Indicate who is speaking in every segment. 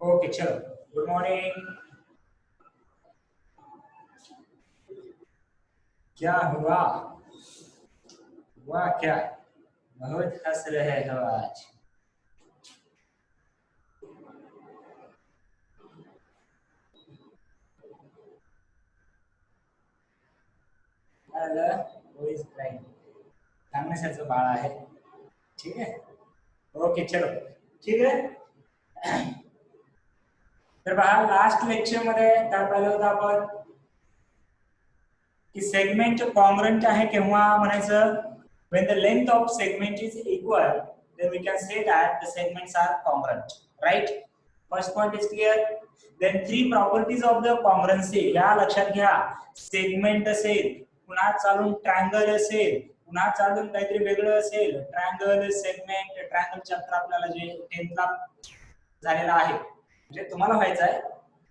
Speaker 1: Okay चलो, good morning. क्या हुआ? हुआ क्या? बहुत हंस रहे हो आज। सांगण्यासारखं बाळ आहे, ठीक आहे. ओके चलो, ठीक आहे. तर पहा, लास्ट लेक्चर मध्ये काय पाहिलं होतं आपण की सेगमेंट कॉन्ग्रंट आहे केव्हा म्हणायचं, when the length of segment is equal then we can say that the segments are congruent, right? First point is clear. Then three properties of the congruency या लक्षात घ्या. सेगमेंट असेल, पुन्हा चालून ट्रायंगल असेल, पुन्हा चालून काहीतरी वेगळं असेल, ट्रायंगल सेगमेंट ट्रायंगल चॅप्टर आपल्याला जे 10th ला झालेला आहे, म्हणजे तुम्हाला व्हायचं आहे,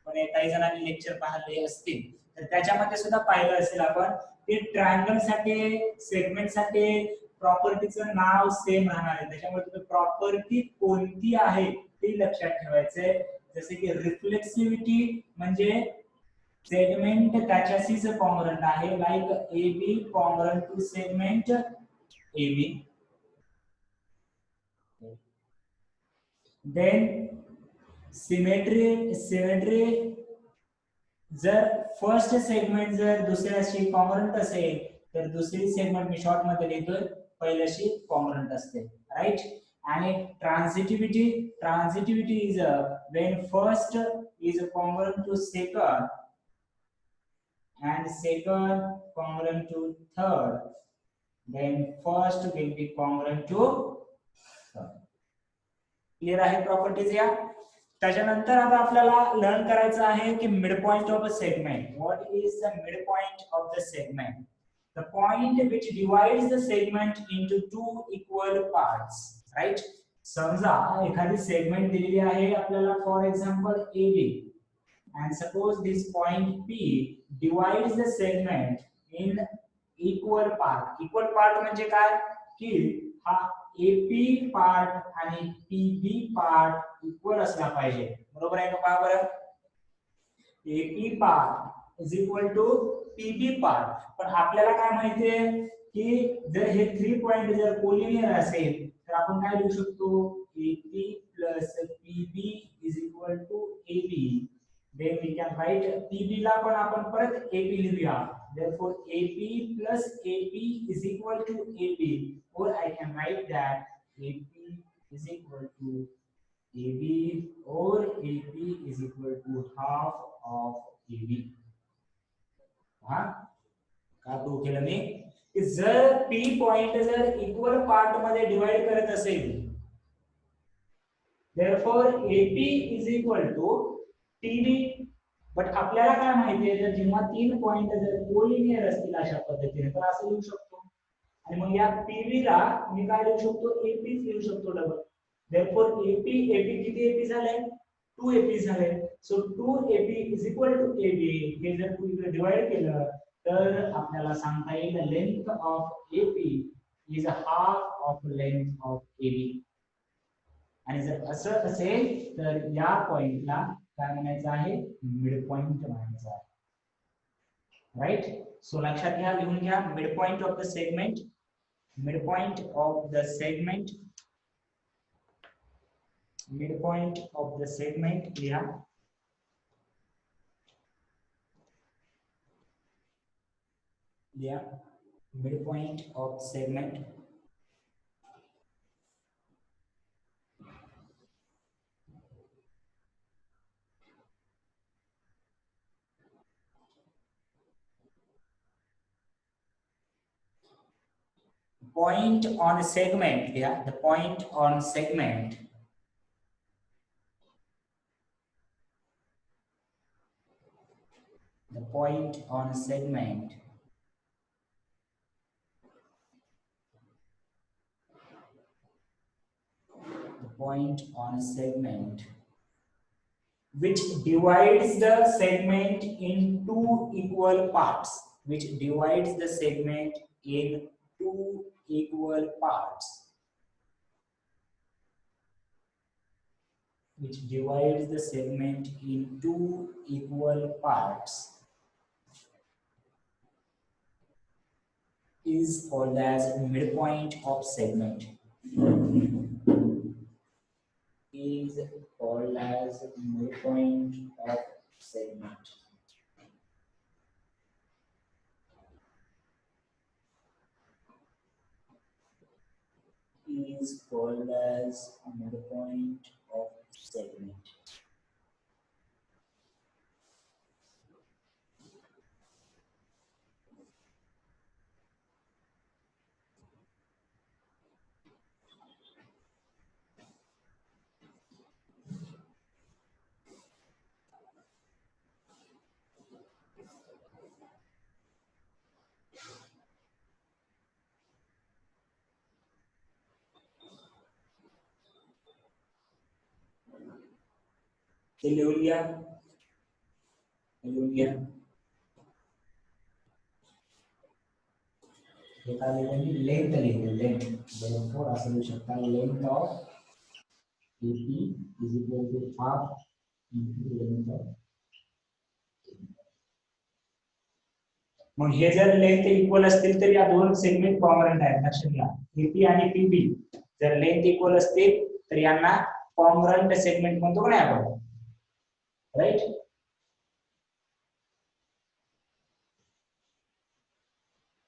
Speaker 1: पण काही जणांनी लेक्चर पाहिले असतील तर त्याच्यामध्ये सुद्धा पाहिलं असेल आपण की ट्रायंगल साठी सेगमेंट साठी प्रॉपर्टीचं नाव सेम राहणार आहे. त्याच्यामुळे तुम्ही प्रॉपर्टी कोणती आहे ते लक्षात ठेवायचंय. जसे की रिफ्लेक्सिव्हिटी म्हणजे सेगमेंट त्याच्याशीच कॉन्ग्रंट आहे, like A B congruent to segment A B. Then symmetry जर फर्स्ट सेगमेंट जर दुसऱ्याशी कॉन्ग्रंट असेल तर दुसरी सेगमेंट मी शॉर्ट मध्ये लिहितोय पहिल्याशी कॉन्ग्रंट असते, राईट. आणि transitivity is when first is congruent to second and second congruent to third, then first will be congruent to third. Clear आहे प्रॉपर्टीज या. त्याच्यानंतर आता आपल्याला लर्न करायचं आहे की mid point of a segment. What is the mid point of the segment? The point which divides the segment into two equal parts, right? समजा एखादी सेगमेंट दिलेली आहे आपल्याला, for example AB, and suppose this point P divides the segment in equal part. Equal part म्हणजे काय की हा AP part आणि PB पार्ट इक्वल असला पाहिजे, बरोबर आहे का? पहा बरं, AP part is equal to PB part. पण आपल्याला काय माहितीये की जर हे 3 पॉइंट जर कोलिनियर असेल तर आपण काय लिहू शकतो, AP plus PB is equal to AB. then we can write PB ला पण आपण परत AP लिहूया. therefore AP plus AP is equal to AB, or I can write that AP is equal to AB, or AP is equal to half of AB. हा का prove केलं मी की जर P पॉइंट जर इक्वल पार्ट मध्ये divide करत असेल, therefore AP is equal to PB. But आपल्याला काय माहितीये, जर जेव्हा 3 पॉइंट जर कोलिनियर असतील अशा पद्धतीने तर असं लिहू शकतो. आणि मग या PB ला मी काय लिहू शकतो, AP लिहू शकतो डबल. therefore AP किती AP झाले, 2 AP झाले. So 2 AP is equal to AB. हे जर तू इकडे डिवाइड केलं तर आपल्याला सांगता येईल length of AP is half of length of AB. आणि जर असं असेल तर या पॉइंटला काय म्हणायचं आहे, मिड पॉइंट म्हणायचं आहे, राईट. सो लक्षात घ्या, लिहून घ्या, mid point of the segment. Mid point of the segment, mid point of the segment लिहा. लिहा mid point of segment. Point on segment, yeah, the point on segment The point on a segment the point on a segment which divides the segment in two equal parts, which divides the segment in two equal parts, which divides the segment in two equal parts is called as midpoint of segment, is called as midpoint of segment. Is called as midpoint of segment. Hallelujah. Hallelujah. एका ठिकाणी length लिहिते length therefore असं लिहू शकता length of AP is equal to half into length of मग हे जर length equal असतील तर या दोन सेगमेंट कॉन्ग्रुएंट आहेत लक्षात घ्या AP आणि PB जर लेंथ इक्वल असतील तर यांना कॉन्ग्रुएंट सेगमेंट म्हणतो का नाही आपण राइट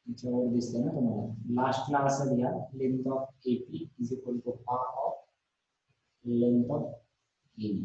Speaker 1: याच्यावर दिसतंय ना तुम्हाला लास्टला असं लिहा length of AP is equal to half of length of AB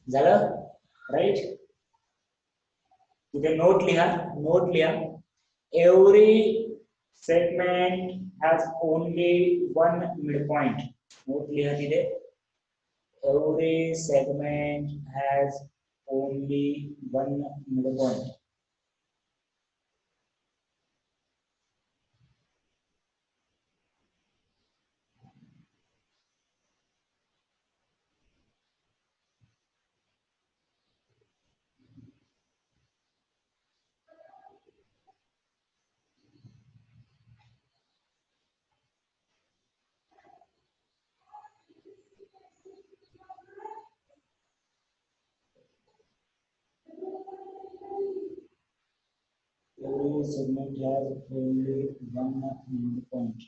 Speaker 1: झालं राइट तिथे नोट लिहा every segment has only one midpoint note लिहा तिथे every segment has only one midpoint every segment has only one midpoint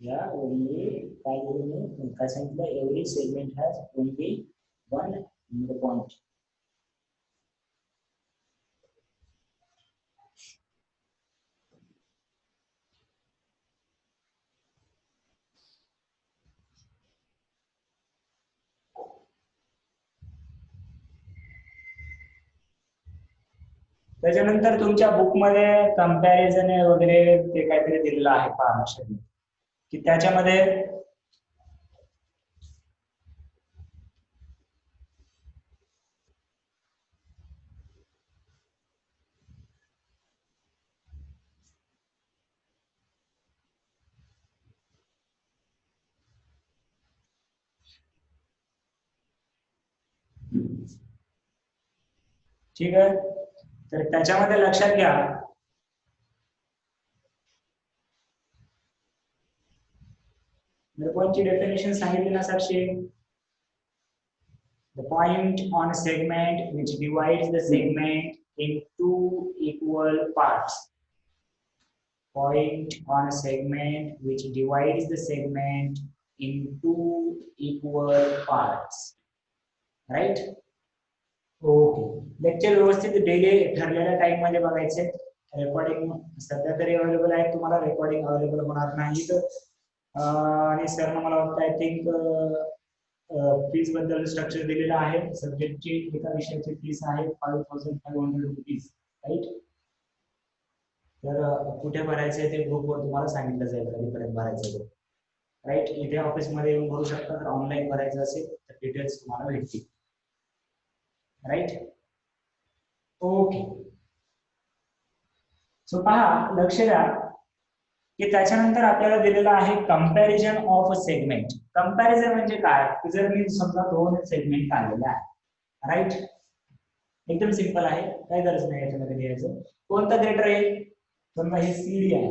Speaker 1: Yeah, only every segment has only one midpoint. त्याच्यानंतर तुमच्या book मध्ये comparison वगैरे ते काहीतरी दिलेलं आहे पहा लक्षात घ्या की त्याच्यामध्ये ठीक आहे. तर त्याच्यामध्ये लक्षात घ्या कोणची डेफिनेशन सांगितली ना साक्षी. The point on a segment which divides the segment in two equal parts. Point on a segment which divides the segment in two equal parts. Right? Okay. Lecture व्यवस्थित डेली ठरलेल्या टाइम मध्ये बघायचे. Recording सध्या तरी available आहे, तुम्हाला recording available होणार नाही तर आणि सर मला वाटतं आय थिंक फीस बद्दल स्ट्रक्चर दिलेलं आहे. सब्जेक्टची एका विषयाची फीस आहे 5500 रुपीज. राईट. तर कुठे भरायचे ते ग्रुपवर तुम्हाला सांगितलं जाईल कधीपर्यंत भरायचं ते. राईट. इथे ऑफिसमध्ये येऊन भरू शकता. तर ऑनलाईन भरायचं असेल तर डिटेल्स तुम्हाला भेटतील. राईट. ओके. सो पहा, लक्ष द्या की त्याच्यानंतर आपल्याला दिलेलं आहे comparison of a segment. Comparison म्हणजे काय, की जर मी समजा दोन सेगमेंट काढलेले आहे. राईट. एकदम सिंपल आहे, काही गरज नाही याच्यामध्ये लिहायचं. कोणता ग्रेटर आहे, समजा हे सीडी आहे,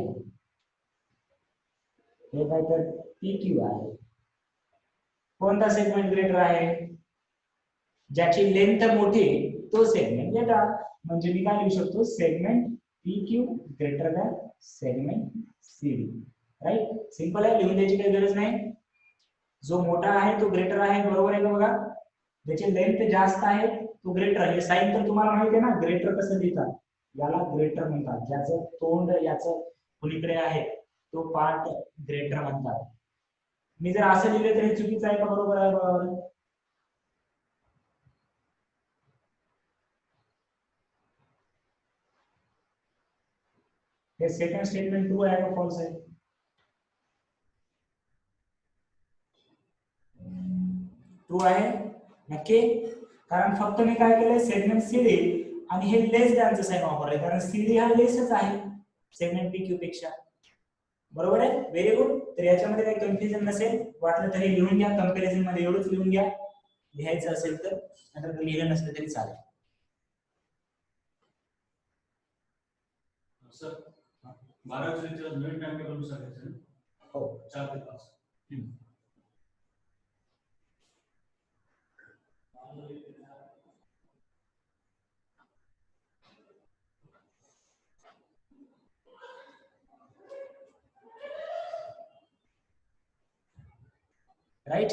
Speaker 1: हे काय तर पीक्यू आहे. कोणता सेगमेंट ग्रेटर आहे, ज्याची लेंथ मोठी तो सेगमेंट ग्रेटर. म्हणजे मी काय लिहू शकतो, segment PQ greater than segment CD. Right. Simple आहे, लिहून द्यायची काही गरज नाही. जो मोठा आहे तो ग्रेटर आहे, बरोबर आहे का बघा. ज्याची लेंथ जास्त आहे तो ग्रेटर आहे. साइन तर तुम्हाला माहिती आहे ना, ग्रेटर कसं लिहितात, याला ग्रेटर म्हणतात. ज्याचं तोंड याचं पलीकडे आहे तो पार्ट ग्रेटर म्हणतात. मी जर असं लिहिलं तर हे चुकीचं आहे का बरोबर आहे बरोबर. हे सेकंड स्टेटमेंट ट्रू आहे का फॉल्स आहे. ट्रू आहे नक्की. कारण फक्त मी काय केलंय, सेगमेंट सीडी आणि हे लेस दॅनचं साइन वापरलंय, कारण सीडी हा लेसच आहे सेगमेंट पीक्यू पेक्षा. बरोबर आहे. Very good. तर याच्यामध्ये काही कन्फ्युजन नसेल, वाटलं तरी लिहून घ्या. कंपॅरिझन मध्ये एवढंच लिहून घ्या, लिहायचं असेल तर. नाहीतर लिहिलं नसलं तरी चालेल.
Speaker 2: सर 12 नवीन टाइम टेबल सांगायचं. हो, 4 ते 5.
Speaker 1: राईट.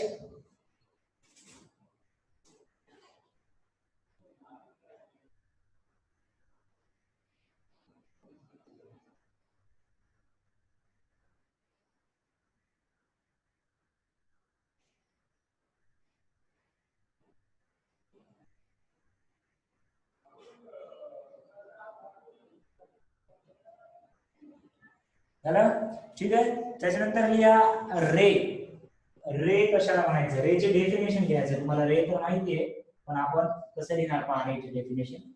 Speaker 1: झालं. ठीक आहे. त्याच्यानंतर लिहा रे. रे कशाला म्हणायचं, रेचे डेफिनेशन घ्यायचं. तुम्हाला रे तर माहिती आहे, पण आपण कसं लिहिणार पहा रेचे डेफिनेशन.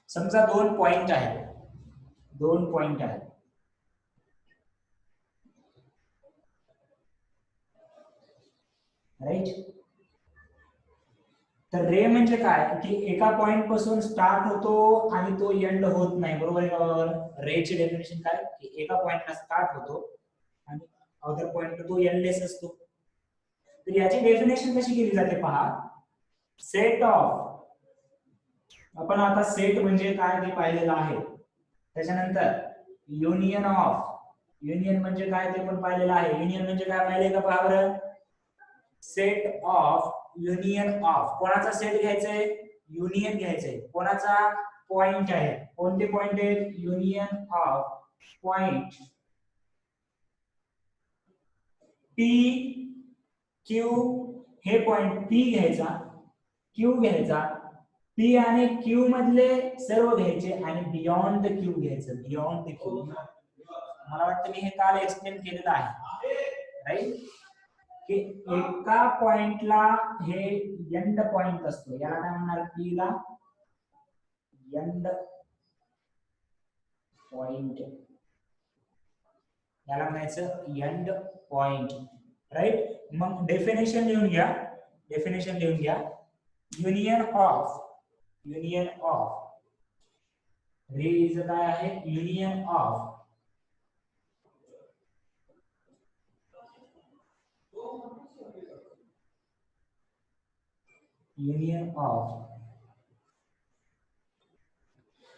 Speaker 1: समजा दोन पॉइंट आहेत, दोन पॉइंट आहेत. राईट. तर रे म्हणजे काय, की एका पॉइंट पासून स्टार्ट होतो आणि तो एंड होत नाही. बरोबर आहे का बरोबर. रेचे डेफिनेशन काय, की एका पॉइंटला स्टार्ट होतो आणि अदर पॉइंट तो एंडलेस असतो. तर याची डेफिनेशन कशी केली जाते पहा. सेट ऑफ, आपण आता सेट म्हणजे काय ते पाहिलेलं आहे. त्याच्यानंतर युनियन ऑफ, युनियन म्हणजे काय ते पण पाहिलेलं आहे. युनियन म्हणजे काय पाहिले का पहा बरं. Set of, union of. कोणाचा सेट घ्यायचंय, युनियन घ्यायचंय. कोणाचा, पॉइंट आहे. कोणते पॉइंट आहेत, union of point P Q. हे पॉइंट पी घ्यायचा, क्यू घ्यायचा, पी आणि क्यू मधले सर्व घ्यायचे आणि बियॉन्ड द क्यू घ्यायचं. बियॉन्ड द क्यू मला वाटतं मी हे काल एक्सप्लेन केलेलं आहे. राईट. की एका पॉइंटला हे एंड पॉइंट असतो, याला काय म्हणणार, पी ला एंड पॉइंट. याला म्हणायचं एंड पॉइंट, राईट. मग डेफिनेशन लिहून घ्या, डेफिनेशन लिहून घ्या. युनियन ऑफ रे इज काय आहे, union of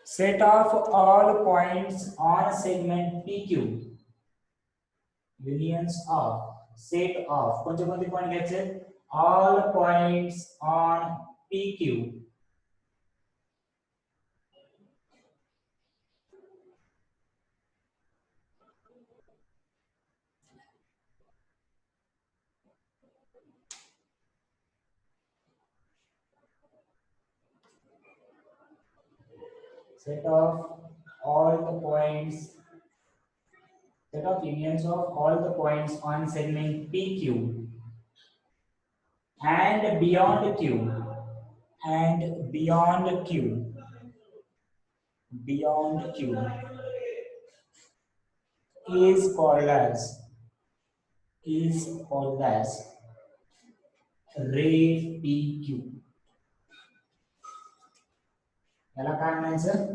Speaker 1: set of all points on segment PQ. Unions of set of कोणते कोणते पॉइंट घ्यायचे, all points on PQ. Set of all the points, set of unions of all the points on segment PQ and beyond Q, and beyond Q is called as ray PQ. याला काय म्हणायचं,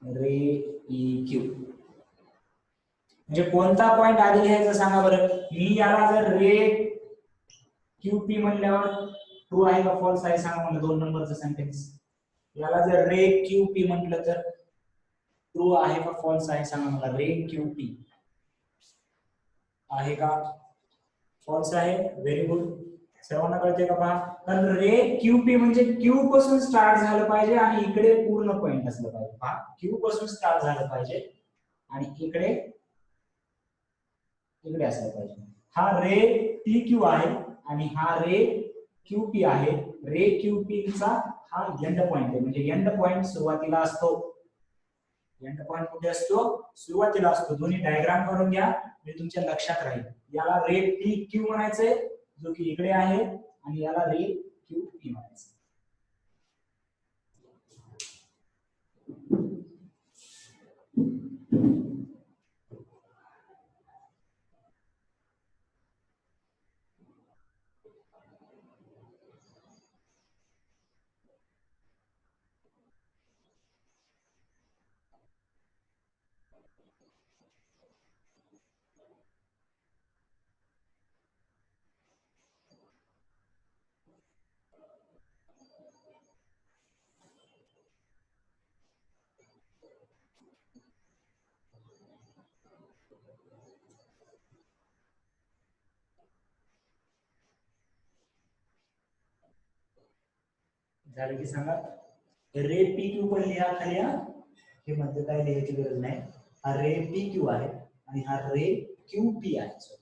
Speaker 1: रे PQ. म्हणजे कोणता point आधी घ्यायचा सांगा बरं. मी याला जर रे QP म्हणल्यावर ट्रू आहे का फॉल्स आहे सांगा मला, 2 नंबरचा सेंटेन्स. याला जर रे QP म्हटलं तर ट्रू आहे का फॉल्स आहे सांगा मला. रे QP आहे का फॉल्स आहे, व्हेरी गुड. सर्वांना कळते का पहा. कारण रे QP म्हणजे क्यू पासून स्टार्ट झालं पाहिजे आणि इकडे पूर्ण पॉइंट असलं पाहिजे. पहा, क्यू पासून स्टार्ट झालं पाहिजे आणि इकडे असलं पाहिजे. हा रे PQ आहे आणि हा रे QP आहे. रे QP चा हा एंड पॉइंट आहे, म्हणजे एंड पॉइंट सुरुवातीला असतो. एंड पॉइंट कुठे असतो, सुरुवातीला असतो. दोन्ही डायग्राम करून घ्या म्हणजे तुमच्या लक्षात राहील. याला रे PQ म्हणायचंय जो की इकडे आहे आणि याला रे QP म्हणायचं. झालं की सांगा. रे PQ पण लिहा खाली. हे मध्ये काय लिहायची गरज नाही. हा रे PQ आहे आणि हा रे QP आहे.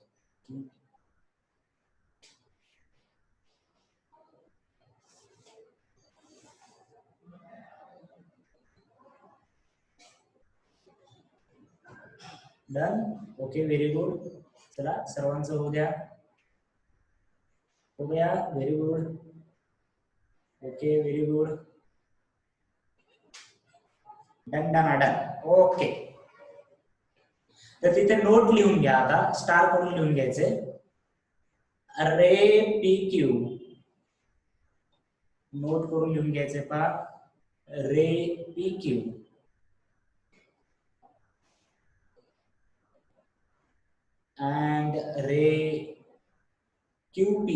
Speaker 1: डन. Okay, very good. चला सर्वांचं होऊ द्या. हो गया, very good. Okay, very good. Done done done. Okay, तर तिथे नोट लिहून घ्या. आता स्टार करून लिहून घ्यायचे. रे PQ नोट करून लिहून घ्यायचे. पहा, रे PQ and ray QP,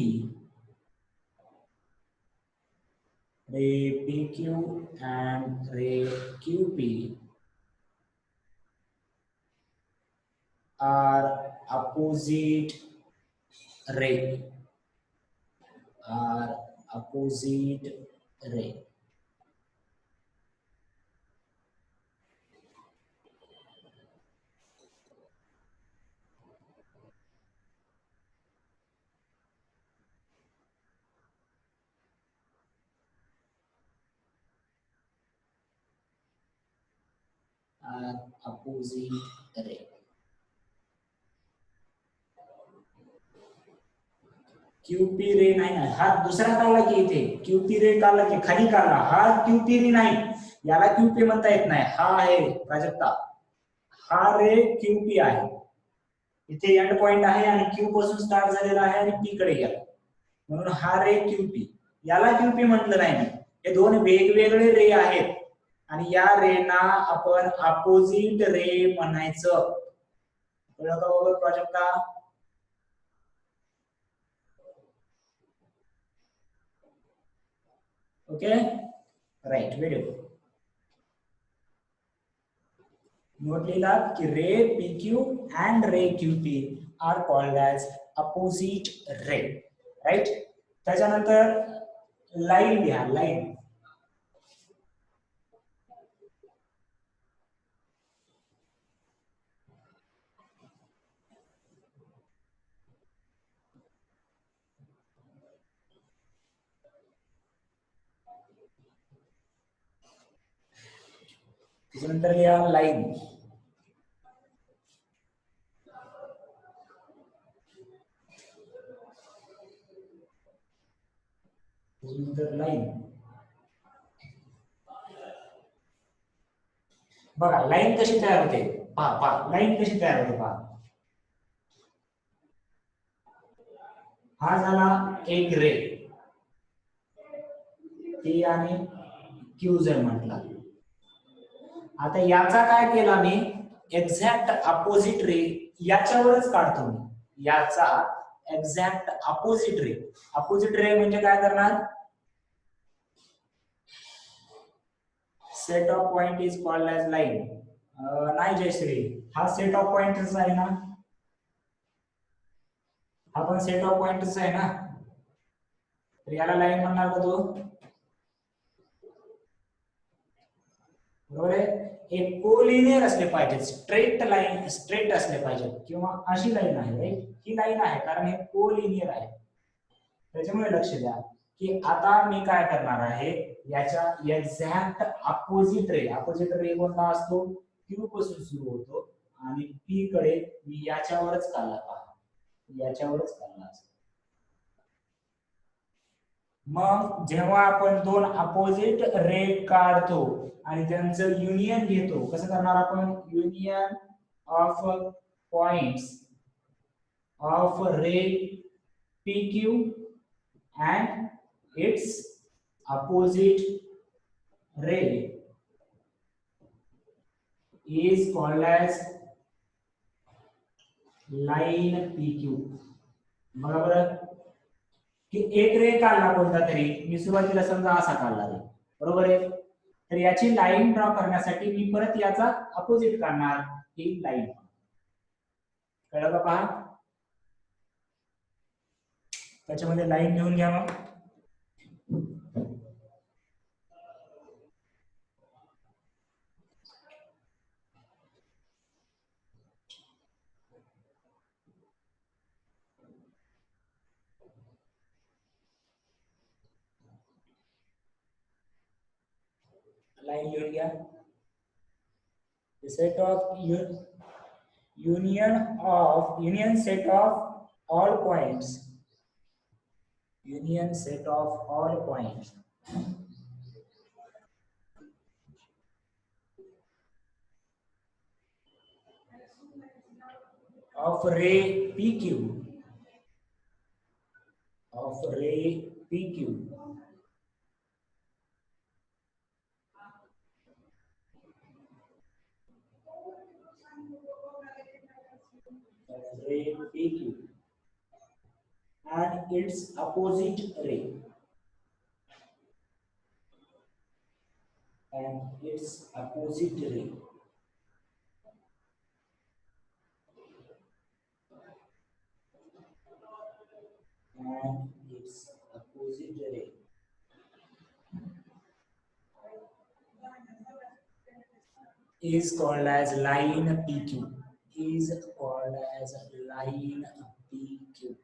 Speaker 1: ray PQ and ray QP are opposite ray, opposite ray. QP रे नाही ना, हा दुसरा काढला की इथे QP रे काढला की खाली काढला. हा QP रे नाही, याला QP म्हणता येत नाही. हा आहे प्राजक्ता, हा रे QP आहे, इथे एंड पॉइंट आहे आणि Q पासून स्टार्ट झालेला आहे आणि P कडे गेला, म्हणून हा रे QP. याला QP म्हटलं नाही मी, हे दोन वेगवेगळे रे आहेत आणि या रेना आपण अपोजिट रे म्हणायचं. कळलं का बाबा Prajakta? Okay, right, very good. Note लिहिला की ray PQ and ray QP are called as opposite ray, right. त्याच्यानंतर लाईन लिहा, लाईन. त्याच्यानंतर लिहा लाईन. त्याच्यानंतर लाईन. बघा लाईन कशी तयार होते, पहा लाईन कशी तयार होते पहा. हा झाला एक रे, P आणि Q जर म्हटला. आता याचा काय केला मी, एक्झॅक्ट अपोजिट रे याच्यावरच काढतो मी, याचा exact opposite ray. Opposite ray म्हणजे काय करणार, set of point is called as line. नाही जयश्री, हा सेट ऑफ पॉइंटच आहे ना, हा पण सेट ऑफ पॉइंटच आहे ना, तर याला लाईन म्हणणार का तू? बरोबर आहे. एक कोलिनियर असले पाहिजे, स्ट्रेट लाईन, स्ट्रेट असले पाहिजे, किंवा अशी लाईन आहे, राईट, ही लाईन आहे कारण हे कोलिनियर आहे. त्याच्यामुळे लक्ष द्या की आता मी काय करणार आहे, याच्या एक्झॅक्ट अपोजिट रे कोणता असतो, Q पासून सुरू होतो आणि P कडे मी याच्यावरच काढला, पहा याच्यावरच काढला. मग जेव्हा आपण दोन अपोजिट रे काढतो आणि त्यांचं युनियन घेतो, कसं करणार आपण, union of points of ray PQ and its opposite ray is called as line PQ. बरोबर की एक रे काढला कोणता तरी, मी सुरुवातीला समजा असा काढला रे, बरोबर आहे, तर याची लाईन ड्रॉ करण्यासाठी मी परत याचा अपोजिट काढणार, ही लाईन. कळलं का पहा, त्याच्यामध्ये लाईन घेऊन घ्या. मग लाईन लिहून घ्या. The set of union set of all points, union set of all points of ray PQ and its opposite ray and its opposite ray is called as line PQ, is called as line PQ.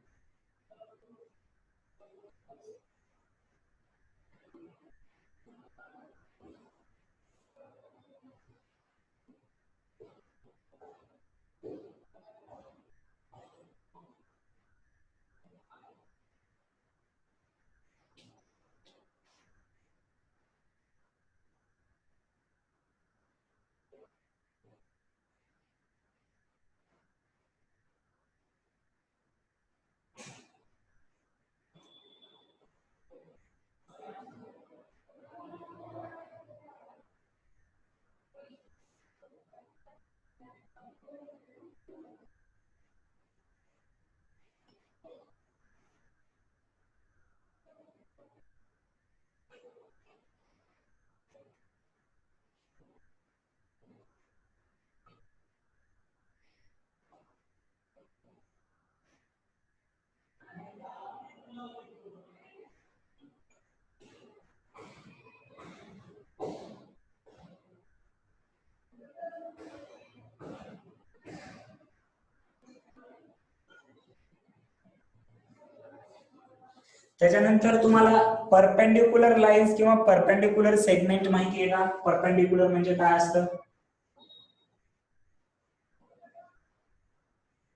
Speaker 1: त्याच्यानंतर तुम्हाला perpendicular lines किंवा perpendicular segment माहिती आहे का? Perpendicular म्हणजे काय असतं?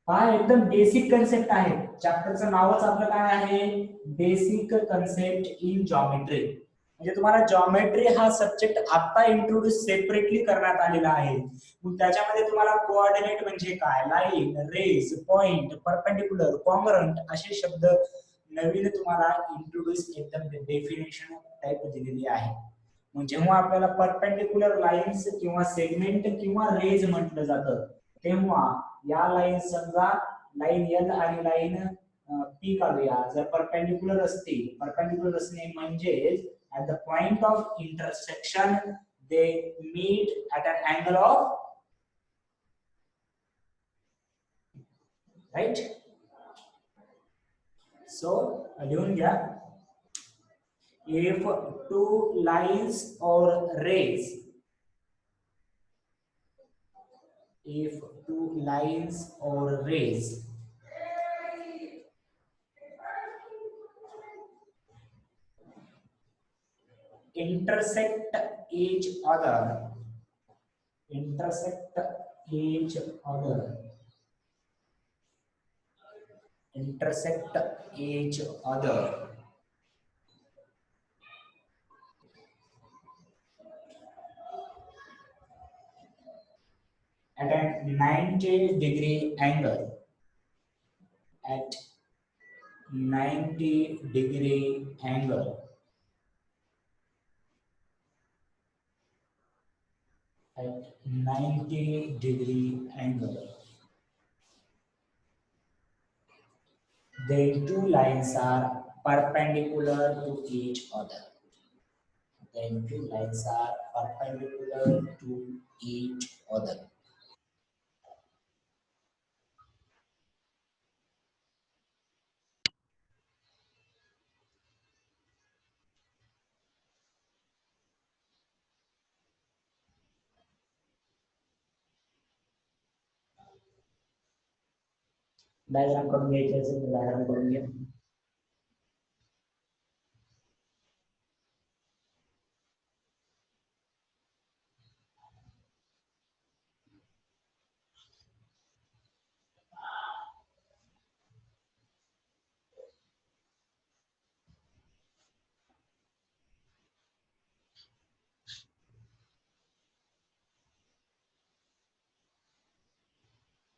Speaker 1: हा एकदम बेसिक कन्सेप्ट आहे. चॅप्टरचं नावच आपलं काय आहे? Basic concept in geometry. म्हणजे तुम्हाला जॉमेट्री हा सब्जेक्ट आता इंट्रोड्यूस सेपरेटली करण्यात आलेला आहे. मग त्याच्यामध्ये तुम्हाला कोऑर्डिनेट म्हणजे काय, line, rays, point, perpendicular, congruent असे शब्द नवीन तुम्हाला इंट्रोड्यूस एकदम डेफिनेशन टाइप दिलेली आहे. मग जेव्हा आपल्याला परपेंडिक्युलर लाईन्स किंवा सेगमेंट किंवा रेज म्हटलं जातं, तेव्हा या लाईन समजा लाईन एल आणि लाईन पी काढूया. जर परपेंडिक्युलर असतील, परपेंडिक्युलर असणे म्हणजे at the point of intersection they meet at an angle of right. So लिहून घ्या, if two lines or rays, if two lines or rays intersect each other, intersect each other, intersect each other at a 90-degree angle, at 90-degree angle, at 90-degree angle, the two lines are perpendicular to each other. The two lines are perpendicular to each other. Diagram करून घ्यायचे असेल तर diagram करून घ्या.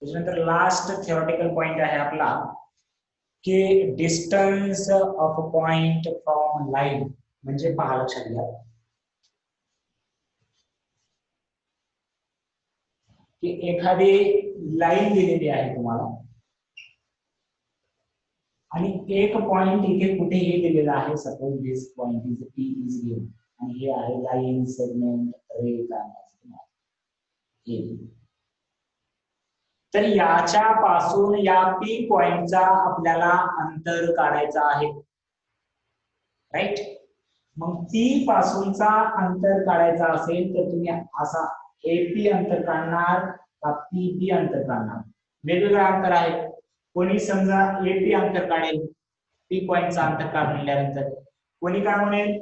Speaker 1: त्याच्यानंतर last theoretical point आहे आपला की distance of point from line. म्हणजे पहा, लक्षात घ्या की एखादी लाईन दिलेली आहे तुम्हाला आणि एक पॉइंट इथे कुठेही दिलेला आहे. Suppose this point is P is given आणि हे आहे लाईन, सेगमेंट, रे, तर याच्या पासून या पी पॉइंटचा आपल्याला अंतर काढायचा आहे, राईट. मग पी पासूनचा अंतर काढायचा असेल तर तुम्ही असा एपी अंतर काढणार का पीबी अंतर काढणार? वेगवेगळं अंतर आहे. कोणी समजा एपी अंतर काढेल पी पॉइंटचा अंतर काढल्यानंतर, कोणी काय म्हणेल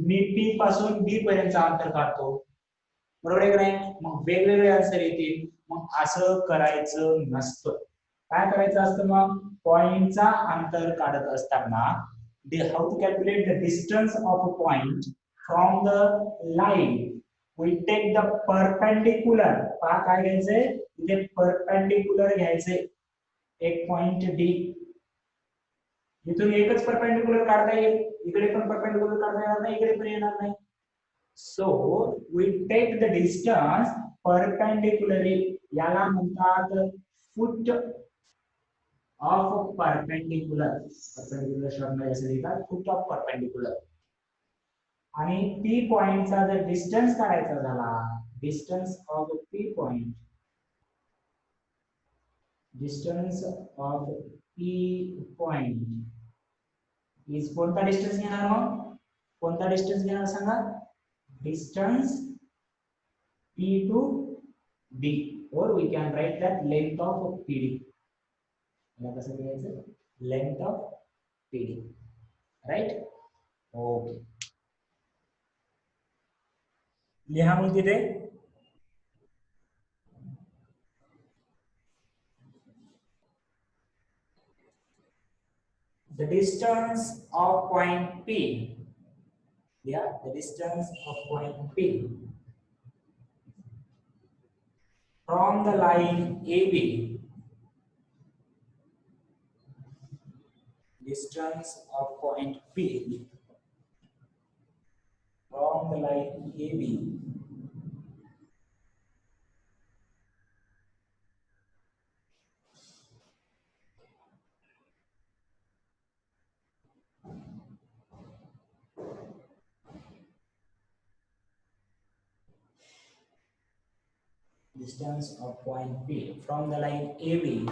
Speaker 1: मी पी पासून बी पर्यंतचा अंतर काढतो, बरोबर आहे का नाही? मग वेगवेगळे आन्सर येतील. मग असं करायचं नसतं. काय करायचं असतं? मग पॉइंटचा अंतर काढत असताना how to calculate the distance of a point from the line, we take the perpendicular. पहा काय घ्यायचंय इथे, परपेंडिक्युलर घ्यायचंय. एक पॉइंट डी, इथून एकच परपेंडिक्युलर काढता येईल, इकडे पण परपेंडिक्युलर काढता येणार नाही, इकडे पण येणार नाही. So we take the distance perpendicularly, याला म्हणतात foot of perpendicular. परपेंडिक्युलर शब्द असे लिहितात foot of perpendicular. आणि पी पॉइंटचा जर डिस्टन्स काढायचा झाला, distance of P point, distance of P point is कोणता डिस्टन्स घेणार? मग कोणता डिस्टन्स घेणार सांगा? distance P to B, or we can write that length of PD. कसं लिहायचं? Length of PD. Right. Okay, लिहा मग तिथे. The distance of point P. Yeah, the distance of point P from the line AB. Distance of point P from the line AB distance of point P from the line AB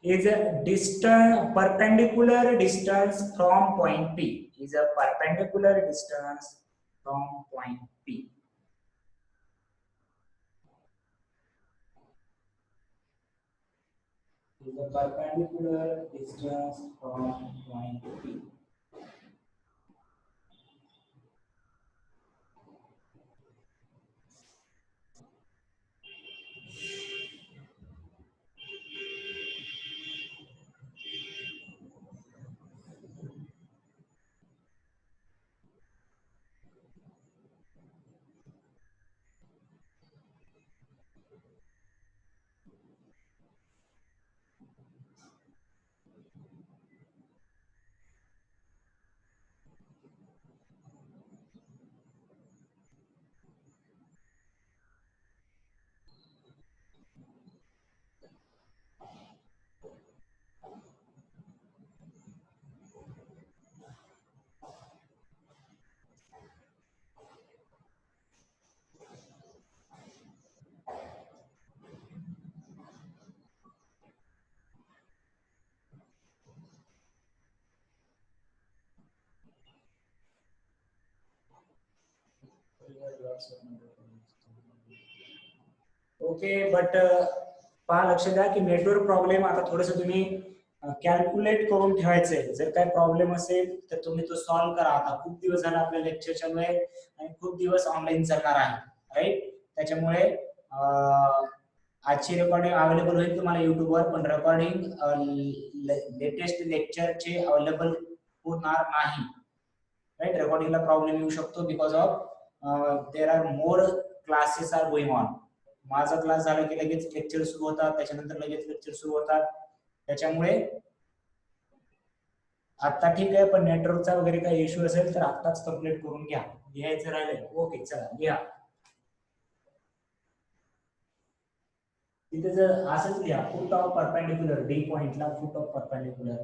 Speaker 1: is a distance perpendicular distance from point P is a perpendicular distance from point P. Is a perpendicular distance from point P. Okay, but पहा, लक्ष द्या की network problem आता थोडंसं तुम्ही calculate करून ठेवायचंय. जर काय प्रॉब्लेम असेल तर तुम्ही तो सॉल्व्ह करा. आता खूप दिवस झाले आपल्या लेक्चर चालू आहे आणि खूप दिवस ऑनलाईन चालणार आहे, राईट. त्याच्यामुळे आजची रेकॉर्डिंग अवेलेबल होईल तुम्हाला युट्यूबवर, पण रेकॉर्डिंग लेटेस्ट लेक्चरचे अवेलेबल होणार नाही, राईट. रेकॉर्डिंगला प्रॉब्लेम येऊ शकतो because of there are more classes are going on. माझा क्लास झाला की लगेच लेक्चर सुरू होतात, त्याच्यानंतर लगेच लेक्चर सुरू होतात. त्याच्यामुळे आता ठीक आहे, पण नेटवर्कचा वगैरे काही इश्यू असेल तर आत्ताच कंप्लीट करून घ्या. लिहायचं राहिलंय. ओके, चला लिहा. तिथे जर असंच लिहा, फुट ऑफ परपेंडिक्युलर, डी पॉइंटला foot of perpendicular.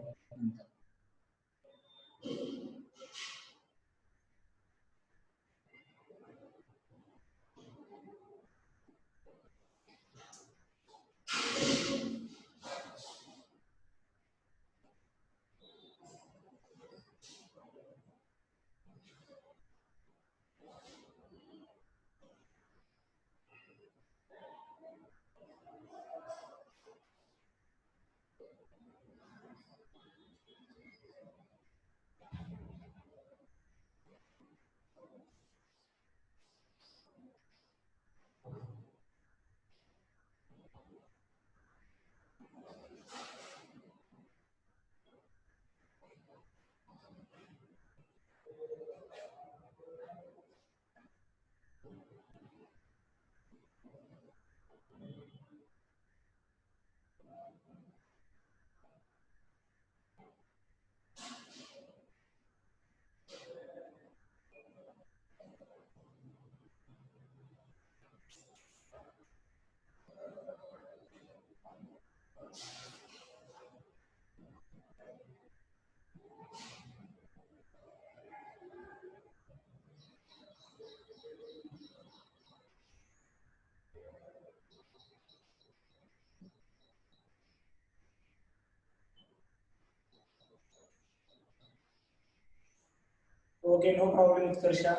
Speaker 1: Okay, no problem Utkarsha.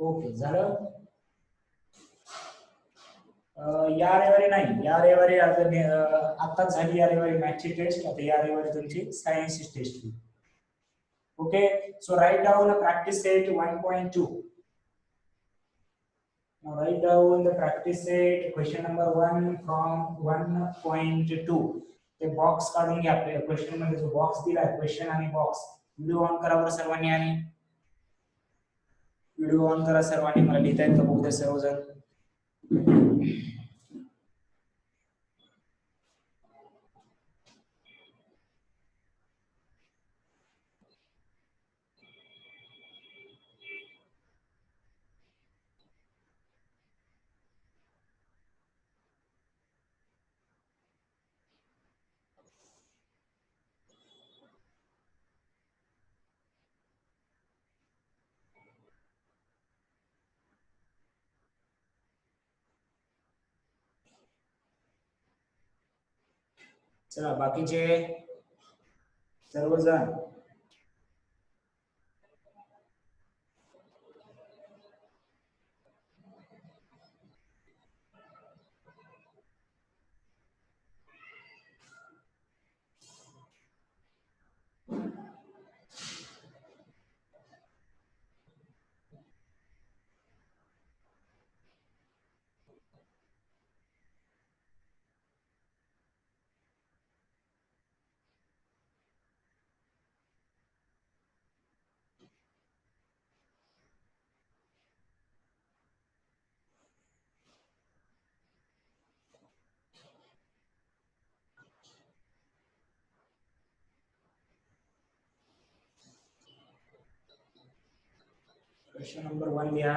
Speaker 1: Okay झालं. या रविवारी नाही, या रविवारी आताच झाली या रविवारी मॅथची टेस्ट. आता या रविवारी तुमची सायन्सची टेस्ट होईल. Okay, so write down practice set 1.2. Now write down the practice set question number 1 from 1.2. ते बॉक्स काढून घ्या. आपल्या क्वेश्चन मध्ये जो बॉक्स दिलाय, क्वेश्चन आणि बॉक्स. व्हिडिओ ऑन करा बरं सर्वांनी, आणि व्हिडिओ ऑन करा सर्वांनी. मला लिहिता येतं बघू द्या सर्वजण. चला बाकीचे सर्वजण. क्वेश्चन नंबर 1 लिहा.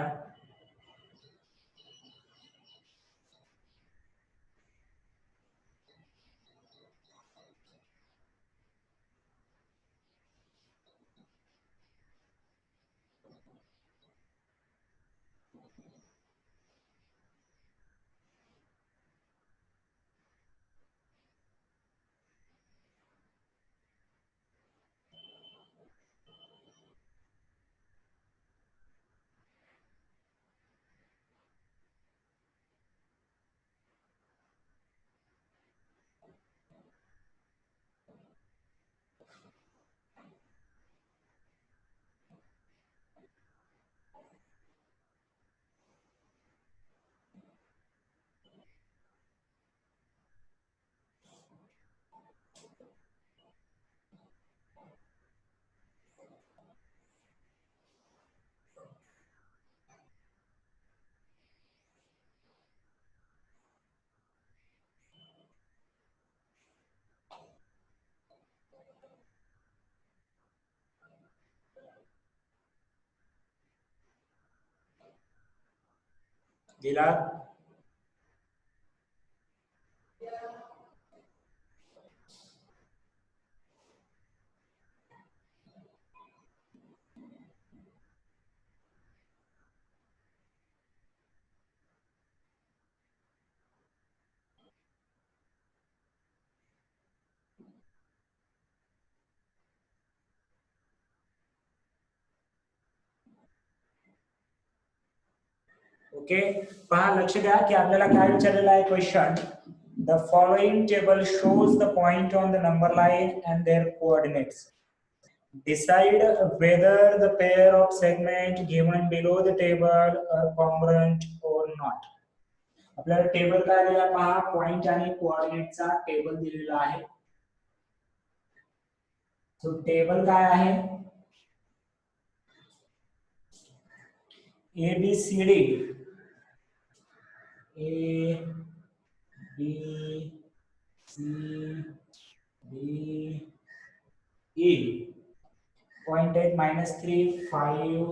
Speaker 1: दिला. ओके, पहा लक्ष द्या की आपल्याला काय विचारलेलं आहे question. The following table shows the point on the number line and their coordinates. Decide whether the pair of segment given below the table are congruent or not. आपल्याला टेबल काय दिला पहा, पॉइंट आणि कोऑर्डिनेटचा टेबल दिलेला आहे. So table काय आहे, ABCD, A B C D E. Point 8 -3 5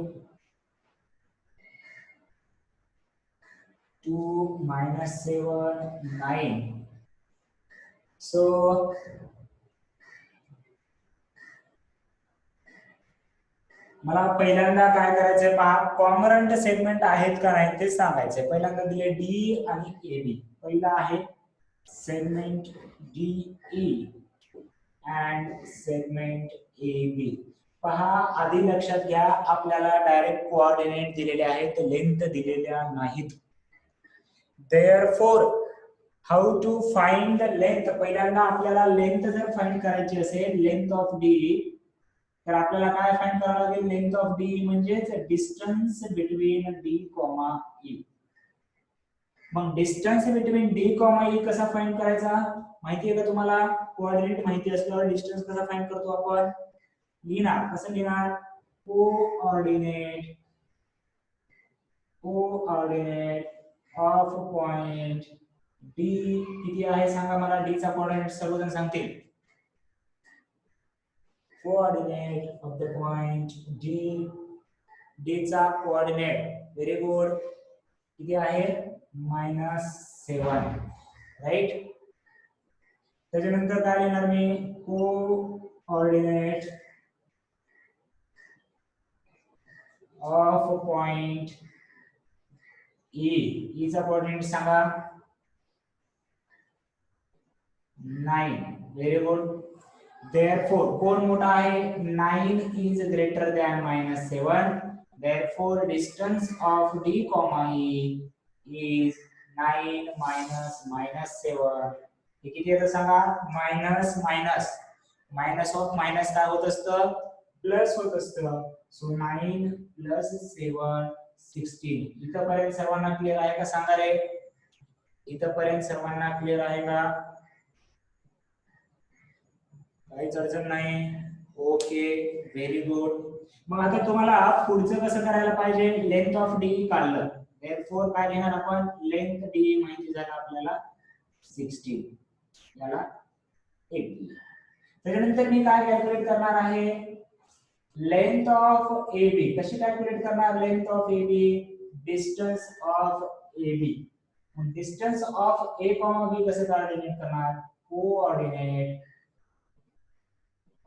Speaker 1: 2 -7 9. So मला पहिल्यांदा काय करायचंय पहा, कॉन्ग्रंट सेगमेंट आहेत का नाही ते सांगायचंय. पहिल्यांदा दिले डी आणि AB. पहिला आहे segment DE and segment AB. पहा आधी लक्षात घ्या, आपल्याला डायरेक्ट कोऑर्डिनेट दिलेले आहेत, लेंथ दिलेल्या नाहीत. Therefore, how to find the length? पहिल्यांदा आपल्याला लेंथ जर फाइंड करायची असेल, लेंथ ऑफ डी, तर आपल्याला काय फाइंड करावं लागेल? लेंथ ऑफ डी म्हणजेच distance between D comma E. मग distance between D comma E कसा फाइंड करायचा माहिती आहे का तुम्हाला? कोऑर्डिनेट माहिती असल्यावर डिस्टन्स कसा फाइंड करतो आपण? लिहिणार. कसं लिहिणार? कोऑर्डिनेट ऑफ पॉइंट डी किती आहे सांगा मला. डी चा कोऑर्डिनेट सर्वजण सांगतील. Coordinate of the point D, D चा कोऑर्डिनेट व्हेरी गुड किती आहे? -7, राईट. त्याच्यानंतर काय लिहिणार मी? Coordinate of point E, E चा कोऑर्डिनेट सांगा. 9, व्हेरी गुड. Therefore, कोण मोठा आहे? 9 is greater than -7. Therefore, distance of D, E is 9 minus -7. हे किती येतं सांगा? Minus minus minus of minus काय होत असतं? प्लस होत असतं. So 9 plus 7 16. इथपर्यंत सर्वांना क्लिअर आहे का सांगा रे? इथपर्यंत सर्वांना क्लिअर आहे का? काहीच अडचण नाही. Okay, very good. मग आता तुम्हाला पुढचं कसं करायला पाहिजे? लेंथ ऑफ डी काढलं, देअरफॉर काय लिहिणार आपण? लेंथ डी माहिती झालं आपल्याला 16, याला 8. त्याच्यानंतर मी काय कॅल्क्युलेट करणार आहे? Length of A B. कशी कॅल्क्युलेट करणार length of A B? Distance of A B. Distance of A comma B कसं कॅल्क्युलेट करणार? कोऑर्डिनेट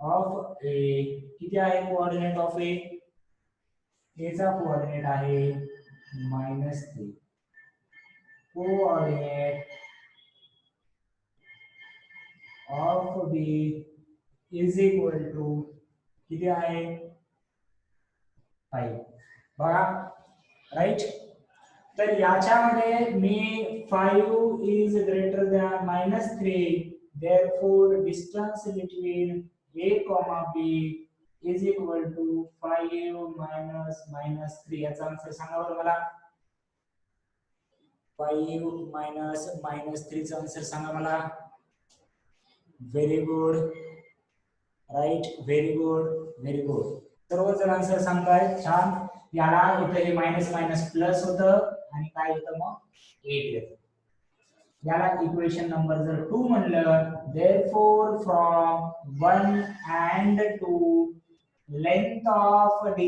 Speaker 1: ऑफ ए किती आहे? कोऑर्डिनेट ऑफ ए, ए चा कोऑर्डिनेट आहे -3. Coordinate of B is equal to किती आहे? 5. बघा, राईट. तर याच्यामध्ये मी 5 is greater than -3, therefore distance between a comma b is equal to 5 minus -3. याचा आन्सर सांगा बरं मला. 5 minus -3 चा आन्सर सांगा मला. Very good, right, very good, very good. सर्वजण आन्सर सांगतायत, छान. याला इथे हे मायनस मायनस प्लस होतं आणि काय येतं मग? 8 येतं. याला इक्वेशन नंबर जर 2 म्हणलं, therefore from 1 and 2 length of D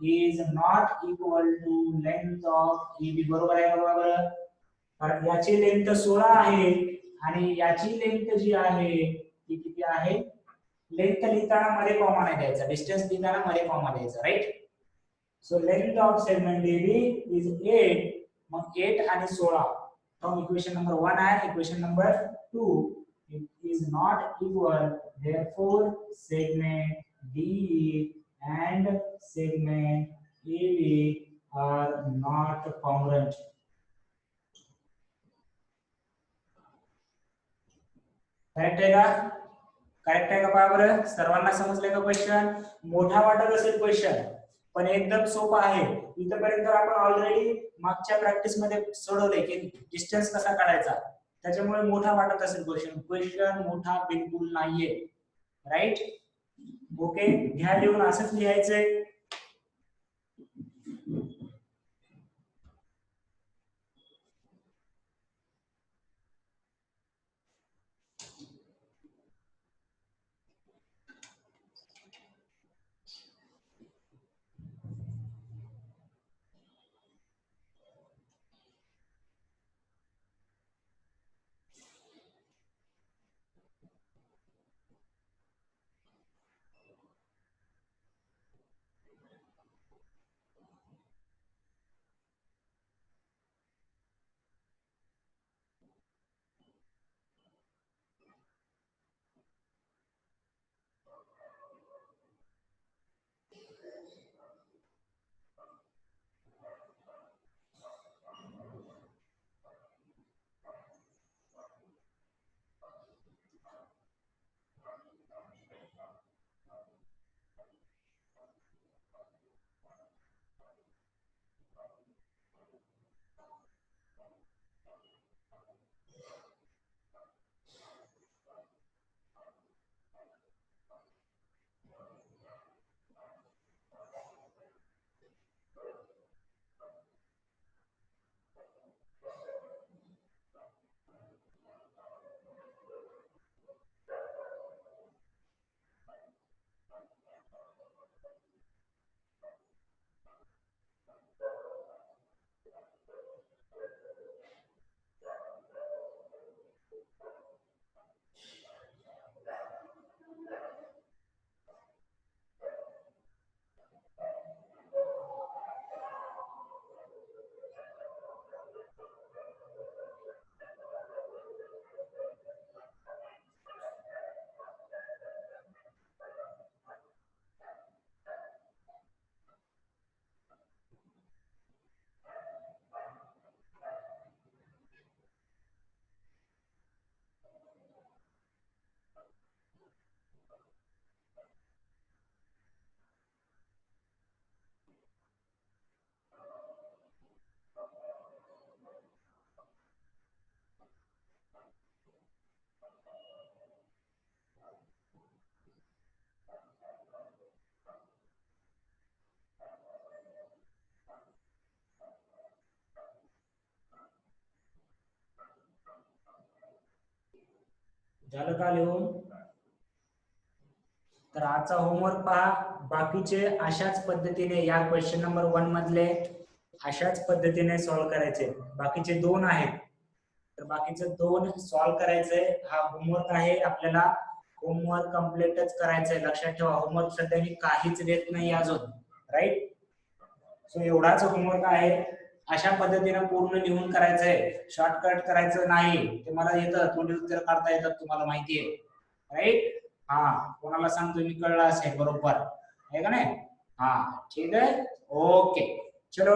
Speaker 1: is not equal to length of EB. बरोबर आहे का? बरोबर. कारण याची लेंथ 16 आहे आणि याची लेंथ जी आहे ती किती आहे? लेंथ लिहिताना मध्ये कॉमा नाही द्यायचा, डिस्टन्स लिहिताना मध्ये कॉमा द्यायचा, right. So length of segment DB is 8. मग 8 आणि 16 from equation number 1 and equation number 2 it is not equal, therefore segment DE and segment AB are not congruent. Correct आहे का? करेक्ट आहे का? पहा बरं, सर्वांना समजलंय का क्वेश्चन? मोठा वाटत असेल क्वेश्चन, पण एकदम सोपा आहे. इथपर्यंत आपण ऑलरेडी मागच्या प्रॅक्टिस मध्ये सोडवले की डिस्टन्स कसा काढायचा, त्याच्यामुळे मोठा वाटत असेल क्वेश्चन. क्वेश्चन मोठा बिलकुल नाहीये, राईट. ओके, घ्या लिहून, असंच लिहायचंय. झालं का लिहून? तर आजचा होमवर्क पहा. बाकीचे अशाच पद्धतीने या क्वेश्चन नंबर 1 मधले अशाच पद्धतीने सॉल्व्ह करायचे. बाकीचे 2 आहेत, तर बाकीचे 2 सॉल्व्ह करायचे. हा होमवर्क आहे, आपल्याला होमवर्क कम्प्लीटच करायचंय. लक्षात ठेवा, होमवर्क सध्या मी काहीच देत नाही अजून, राईट? सो एवढाच होमवर्क आहे. अशा पद्धतीने पूर्ण लिहून करायचंय, शॉर्टकट करायचं नाही. तुम्हाला येतं, थोडी उत्तर काढता येतात, तुम्हाला माहिती आहे, राईट? हा, कोणाला सांगतो मी, कळलं असेल बरोबर, आहे का नाही? हा, ठीक आहे, ओके, चलो.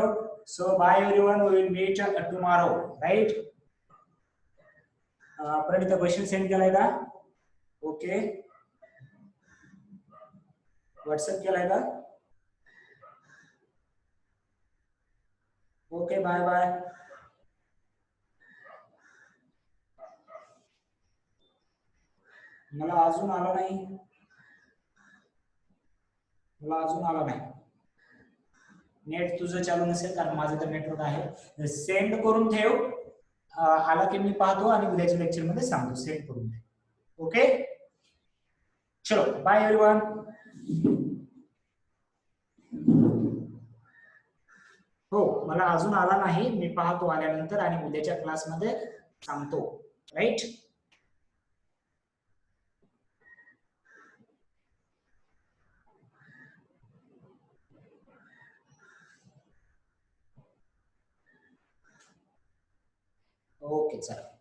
Speaker 1: So bye everyone, we will meet tomorrow, right? Pranita question send केलाय का? ओके, व्हॉट्सअप केलाय का? Okay, bye bye. मला अजून आला नाही, मला अजून आला नाही. नेट तुझं चालू नसेल, कारण माझं तर नेटवर्क आहे. सेंड करून ठेव, आला की मी पाहतो आणि उद्याच्या लेक्चर मध्ये सांगतो. सेंड करून ठेव, ओके? चलो, बाय एव्हरीवन. हो, मला अजून आला नाही, मी पाहतो आल्यानंतर आणि उद्याच्या क्लासमध्ये सांगतो, राईट? ओके, चला.